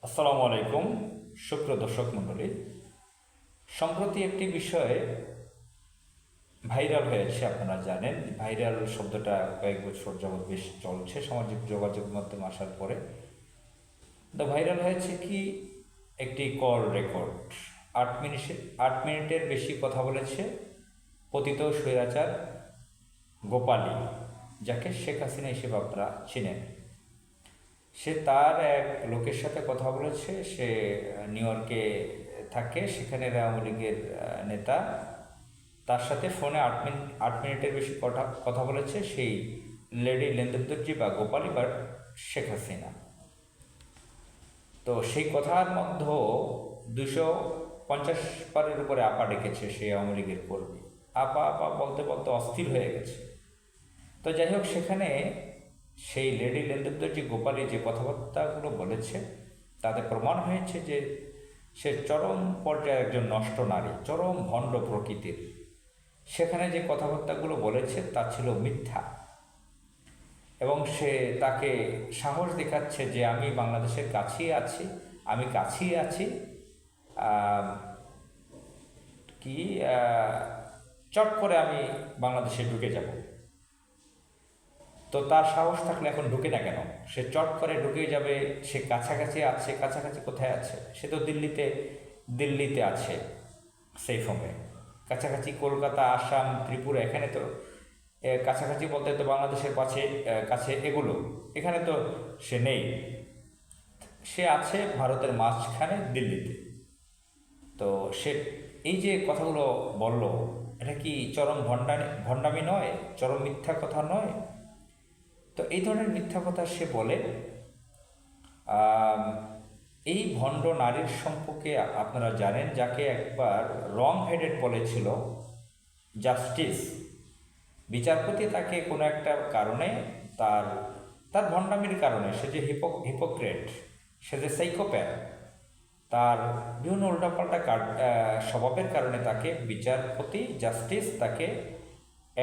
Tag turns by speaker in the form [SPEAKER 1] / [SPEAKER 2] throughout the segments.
[SPEAKER 1] আসসালামু আলাইকুম সুপ্রিয় দর্শক মণ্ডলী। সম্প্রতি একটি বিষয়ে ভাইরাল হয়েছে, আপনারা জানেন। ভাইরাল শব্দটা কয়েক বছর যাবৎ বেশ চলছে সামাজিক যোগাযোগ মাধ্যমে আসার পরে। তো ভাইরাল হয়েছে কি, একটি কল রেকর্ড। 8 মিনিটের বেশি কথা বলেছে পতিত স্বৈরাচার গোপালী, যাকে শেখ হাসিনা হিসেবে আপনারা চিনেন। সে তার এক লোকের সাথে কথা বলেছে। সে নিউ ইয়র্কে থাকে, সেখানে আওয়ামী লীগের নেতা। তার সাথে ফোনে 8 মিনিটের বেশি কথা বলেছে সেই লেডি লেন্দেবদর্জি বা গোপালী বা শেখ হাসিনা। তো সেই কথার মধ্যে 250 পারের উপরে আপা ডেকেছে সেই আওয়ামী লীগের কর্মী। আপা আপা বলতে বলতে অস্থির হয়ে গেছে। তো যাই হোক, সেখানে সেই লেডি লেন্দেবদর্জি গোপালী যে কথাবার্তাগুলো বলেছে তাতে প্রমাণ হয়েছে যে সে চরম পর্যায়ে একজন নষ্ট নারী, চরম ভণ্ড প্রকৃতির। সেখানে যে কথাবার্তাগুলো বলেছে তা ছিল মিথ্যা, এবং সে তাকে সাহস দেখাচ্ছে যে আমি বাংলাদেশের কাছেই আছি, আমি কাছেই আছি, কি চট করে আমি বাংলাদেশে ঢুকে যাব। তো তার সাহস থাকলে এখন ঢুকে না কেন? সে চট করে ঢুকে যাবে। সে কাছাকাছি আছে, কাছাকাছি কোথায় আছে? সে তো দিল্লিতে আছে সেই হোমে। কাছাকাছি কলকাতা, আসাম, ত্রিপুরা, এখানে তো কাছাকাছি বলতে তো বাংলাদেশের কাছে এগুলো, এখানে তো সে নেই। সে আছে ভারতের মাঝখানে দিল্লিতে। তো সে এই যে কথাগুলো বলল, এটা কি চরম ভণ্ডামি নয়? চরম মিথ্যা কথা নয়? তো এই ধরনের মিথ্যা কথা সে বলে। এই ভণ্ড নারীর সম্পর্কে আপনারা জানেন, যাকে একবার রং হেডেড বলেছিল জাস্টিস বিচারপতি। তাকে কোনো একটা কারণে, তার তার ভণ্ডামির কারণে, সে যে হিপোক্রেট, সে যে সাইকোপ্যাথ, তার বিভিন্ন উল্টাপাল্টা স্বভাবের কারণে তাকে বিচারপতি জাস্টিস তাকে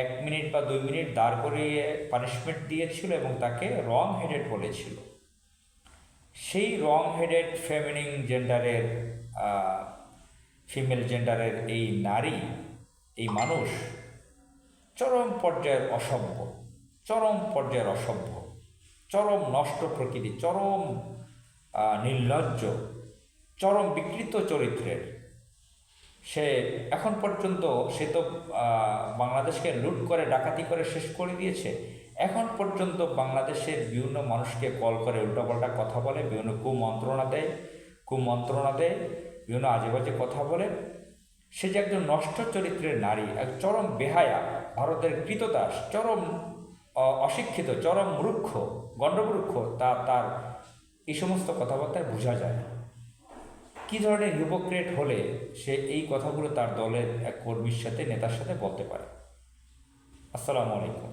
[SPEAKER 1] 1 মিনিট বা 2 মিনিট দাঁড় করিয়ে পানিশমেন্ট দিয়েছিল এবং তাকে রং হেডেড বলেছিল। সেই রং হেডেড ফিমেল জেন্ডারের এই নারী, এই মানুষ চরম পর্যায়ের অসভ্য, চরম পর্যায়ের অসভ্য, চরম নষ্ট প্রকৃতি, চরম নির্লজ্জ, চরম বিকৃত চরিত্রের। সে এখন পর্যন্ত, সে তো বাংলাদেশকে লুট করে ডাকাতি করে শেষ করে দিয়েছে। এখন পর্যন্ত বাংলাদেশের বিভিন্ন মানুষকে কল করে উল্টাপাল্টা কথা বলে, বিভিন্ন কুমন্ত্রণা দেয়, বিভিন্ন আজেবাজে কথা বলে। সে যে একজন নষ্ট চরিত্রের নারী, এক চরম বেহায়া, ভারতের কৃতদাস, চরম অশিক্ষিত, চরম মূর্খ, গণ্ডমূর্খ, তার এই সমস্ত কথাবার্তায় বোঝা যায় কী ধরনের হিপোক্রেট হলে সে এই কথাগুলো তার দলের এক কর্মীর সাথে, নেতার সাথে বলতে পারে। আসসালামু আলাইকুম।